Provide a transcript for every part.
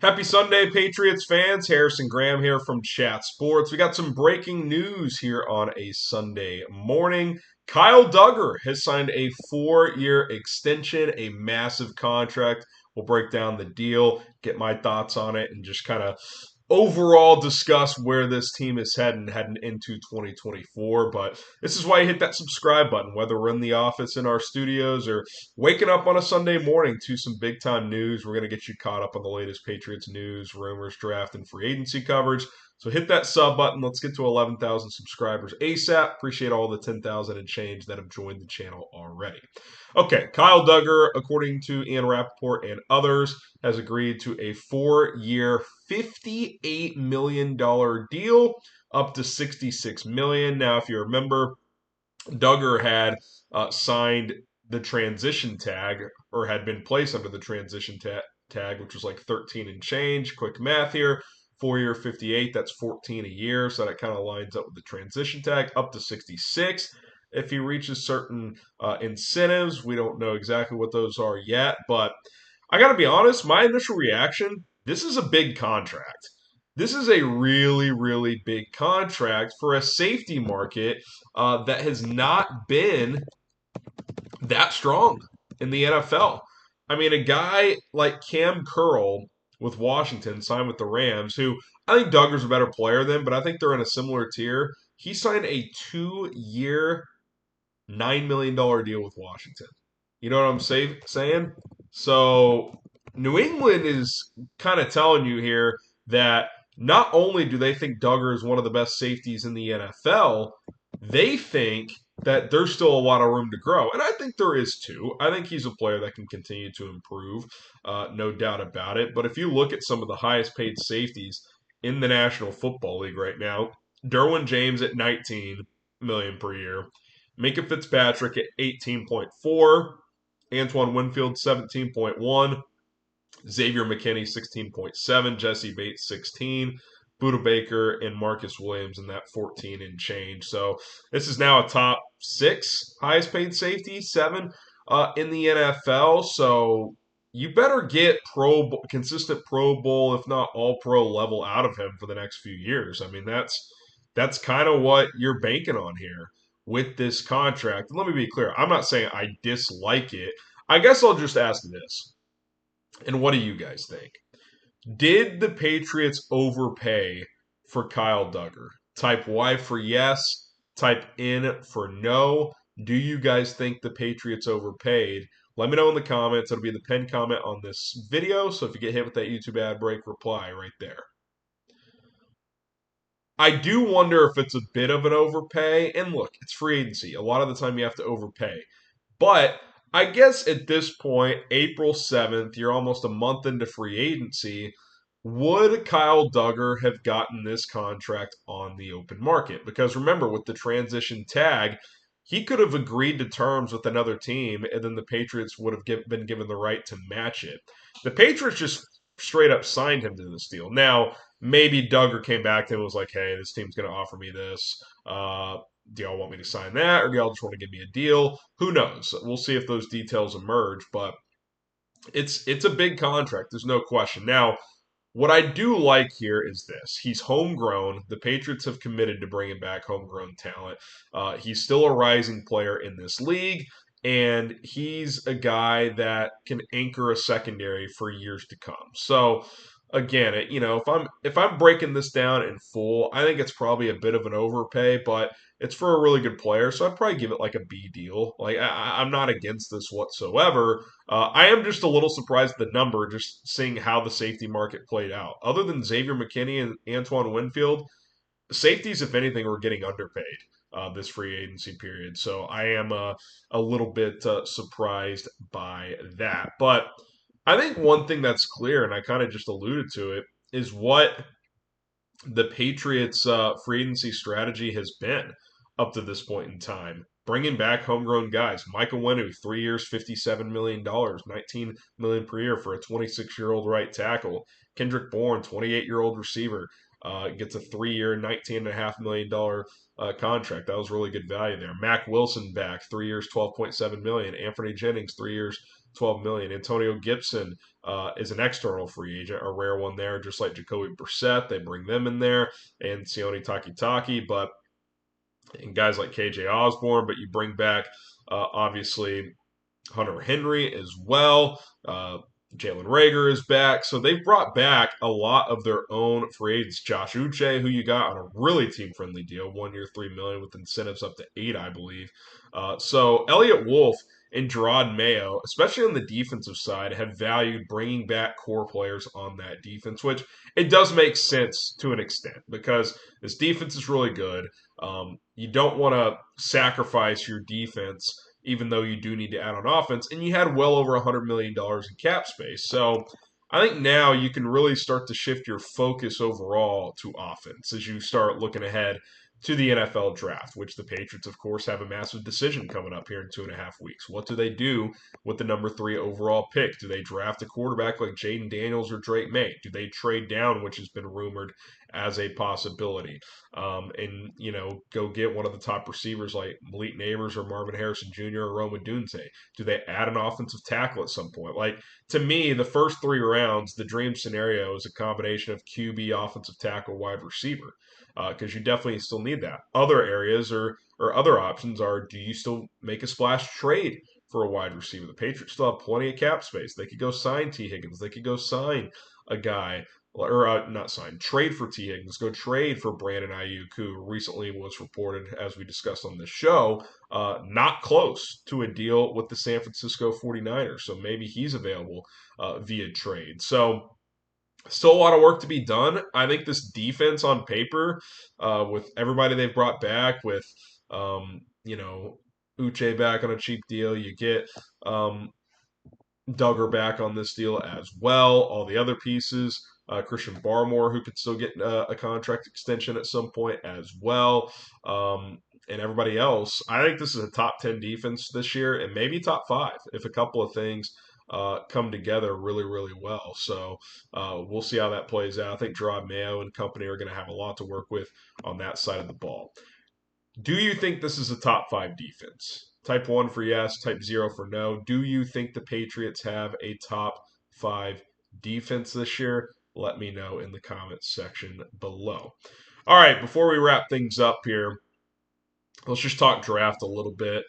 Happy Sunday, Patriots fans. Harrison Graham here from Chat Sports. We got some breaking news here on a Sunday morning. Kyle Duggar has signed a 4-year extension, a massive contract. We'll break down the deal, get my thoughts on it, and just kind of overall discuss where this team is heading into 2024. But this is why you hit that subscribe button, whether we're in the office in our studios or waking up on a Sunday morning to some big time news. We're going to get you caught up on the latest Patriots news, rumors, draft, and free agency coverage. So hit that sub button. Let's get to 11,000 subscribers ASAP. Appreciate all the 10,000 and change that have joined the channel already. Okay, Kyle Duggar, according to Rapoport and others, has agreed to a 4-year, $58 million deal, up to $66 million. Now, if you remember, Duggar had signed the transition tag, or had been placed under the transition tag, which was like 13 and change. Quick math here. 4-year 58, that's 14 a year. So that kind of lines up with the transition tag, up to 66. If he reaches certain incentives, we don't know exactly what those are yet. But I got to be honest, my initial reaction, this is a big contract. This is a really, really big contract for a safety market that has not been that strong in the NFL. I mean, a guy like Cam Curl with Washington signed with the Rams, who I think Duggar's a better player than, but I think they're in a similar tier. He signed a 2-year, $9 million deal with Washington. You know what I'm saying? So New England is kind of telling you here that not only do they think Duggar is one of the best safeties in the NFL, they think that there's still a lot of room to grow. And I think there is too. I think he's a player that can continue to improve, no doubt about it. But if you look at some of the highest paid safeties in the National Football League right now, Derwin James at 19 million per year, Minka Fitzpatrick at 18.4, Antoine Winfield 17.1, Xavier McKinney 16.7, Jesse Bates 16, Buda Baker and Marcus Williams in that 14 and change. So this is now a top 6 highest paid safety, 7 in the NFL. So you better get consistent Pro Bowl, if not All Pro level out of him for the next few years. I mean, that's kind of what you're banking on here with this contract. And let me be clear, I'm not saying I dislike it. I guess I'll just ask this. And what do you guys think? Did the Patriots overpay for Kyle Duggar? Type Y for yes, type N for no. Do you guys think the Patriots overpaid? Let me know in the comments. It'll be the pinned comment on this video. So if you get hit with that YouTube ad break, reply right there. I do wonder if it's a bit of an overpay. And look, it's free agency. A lot of the time you have to overpay. But I guess at this point, April 7th, you're almost a month into free agency. Would Kyle Duggar have gotten this contract on the open market? Because remember, with the transition tag, he could have agreed to terms with another team, and then the Patriots would have been given the right to match it. The Patriots just straight up signed him to this deal. Now, maybe Duggar came back to him and was like, hey, this team's going to offer me this. Do y'all want me to sign that, or do y'all just want to give me a deal? Who knows? We'll see if those details emerge, but it's a big contract. There's no question. Now, what I do like here is this. He's homegrown. The Patriots have committed to bringing back homegrown talent. He's still a rising player in this league, and he's a guy that can anchor a secondary for years to come. So, again, if I'm breaking this down in full, I think it's probably a bit of an overpay, but it's for a really good player, so I'd probably give it like a B deal. Like I'm not against this whatsoever. I am just a little surprised at the number, just seeing how the safety market played out. Other than Xavier McKinney and Antoine Winfield, safeties, if anything, were getting underpaid this free agency period. So I am a little bit surprised by that. But I think one thing that's clear, and I kind of just alluded to it, is what the Patriots' free agency strategy has been up to this point in time. Bringing back homegrown guys. Michael Wenu, 3 years, $57 million, $19 million per year for a 26-year-old right tackle. Kendrick Bourne, 28-year-old receiver, gets a 3-year, $19.5 million contract. That was really good value there. Mac Wilson back, 3 years, $12.7 million. Anthony Jennings, 3 years, $12 million. Antonio Gibson, is an external free agent, a rare one there, just like Jacoby Brissett. They bring them in there, and Sione Takitaki, and guys like KJ Osborne, but you bring back obviously Hunter Henry as well. Jalen Rager is back. So they've brought back a lot of their own free agents. Josh Uche, who you got on a really team-friendly deal, 1 year, $3 million with incentives up to 8, I believe. So Eliot Wolf and Jerod Mayo, especially on the defensive side, have valued bringing back core players on that defense, which it does make sense to an extent because this defense is really good. You don't want to sacrifice your defense even though you do need to add on offense, and you had well over $100 million in cap space. So I think now you can really start to shift your focus overall to offense as you start looking ahead to the NFL draft, which the Patriots, of course, have a massive decision coming up here in 2.5 weeks. What do they do with the number 3 overall pick? Do they draft a quarterback like Jaden Daniels or Drake May? Do they trade down, which has been rumored as a possibility? And, go get one of the top receivers like Malik Neighbors or Marvin Harrison Jr. or Roma Dunze? Do they add an offensive tackle at some point? Like, to me, the first 3 rounds, the dream scenario is a combination of QB, offensive tackle, wide receiver, because you definitely still need that. Other areas or other options are: do you still make a splash trade for a wide receiver? The Patriots still have plenty of cap space. They could go sign T. Higgins. They could go sign a guy, or not sign, trade for T. Higgins. Go trade for Brandon Ayuk, who recently was reported, as we discussed on this show, not close to a deal with the San Francisco 49ers. So maybe he's available via trade. So still a lot of work to be done. I think this defense on paper, with everybody they've brought back, with Uche back on a cheap deal, you get Duggar back on this deal as well. All the other pieces, Christian Barmore, who could still get a contract extension at some point as well, and everybody else. I think this is a top 10 defense this year, and maybe top 5 if a couple of things come together really, really well. So we'll see how that plays out. I think Jerod Mayo and company are going to have a lot to work with on that side of the ball. Do you think this is a top 5 defense? Type 1 for yes, type 0 for no. Do you think the Patriots have a top 5 defense this year? Let me know in the comments section below. All right, before we wrap things up here, let's just talk draft a little bit.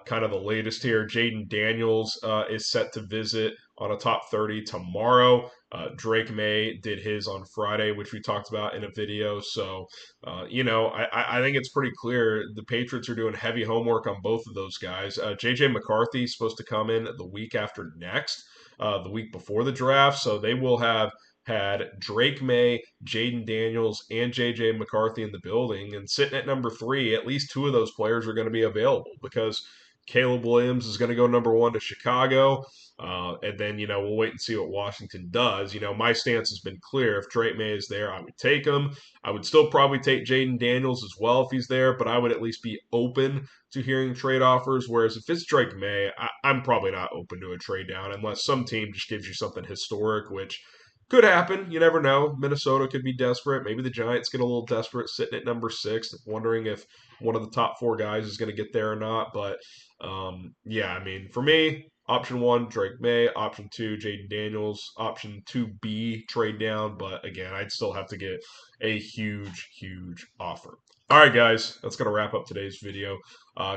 Kind of the latest here. Jaden Daniels is set to visit on a top 30 tomorrow. Drake May did his on Friday, which we talked about in a video. So, I think it's pretty clear the Patriots are doing heavy homework on both of those guys. J.J. McCarthy is supposed to come in the week after next, the week before the draft. So they will have had Drake May, Jaden Daniels, and J.J. McCarthy in the building. And sitting at number 3, at least 2 of those players are going to be available because Caleb Williams is going to go number 1 to Chicago. And then, we'll wait and see what Washington does. My stance has been clear. If Drake May is there, I would take him. I would still probably take Jaden Daniels as well if he's there, but I would at least be open to hearing trade offers. Whereas if it's Drake May, I'm probably not open to a trade down unless some team just gives you something historic, which could happen. You never know. Minnesota could be desperate. Maybe the Giants get a little desperate sitting at number 6, wondering if one of the top 4 guys is going to get there or not. But, for me, option 1, Drake May. Option 2, Jaden Daniels. Option 2B, trade down. But, again, I'd still have to get a huge, huge offer. All right, guys, that's going to wrap up today's video.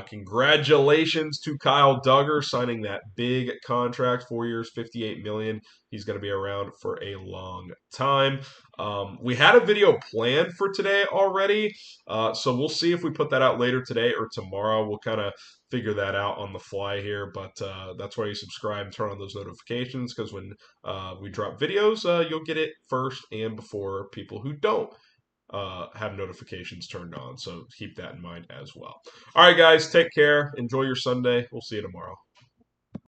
Congratulations to Kyle Duggar signing that big contract, 4 years, $58 million. He's going to be around for a long time. We had a video planned for today already, so we'll see if we put that out later today or tomorrow. We'll kind of figure that out on the fly here, but that's why you subscribe and turn on those notifications, because when we drop videos, you'll get it first and before people who don't have notifications turned on. So keep that in mind as well. All right, guys, take care. Enjoy your Sunday. We'll see you tomorrow.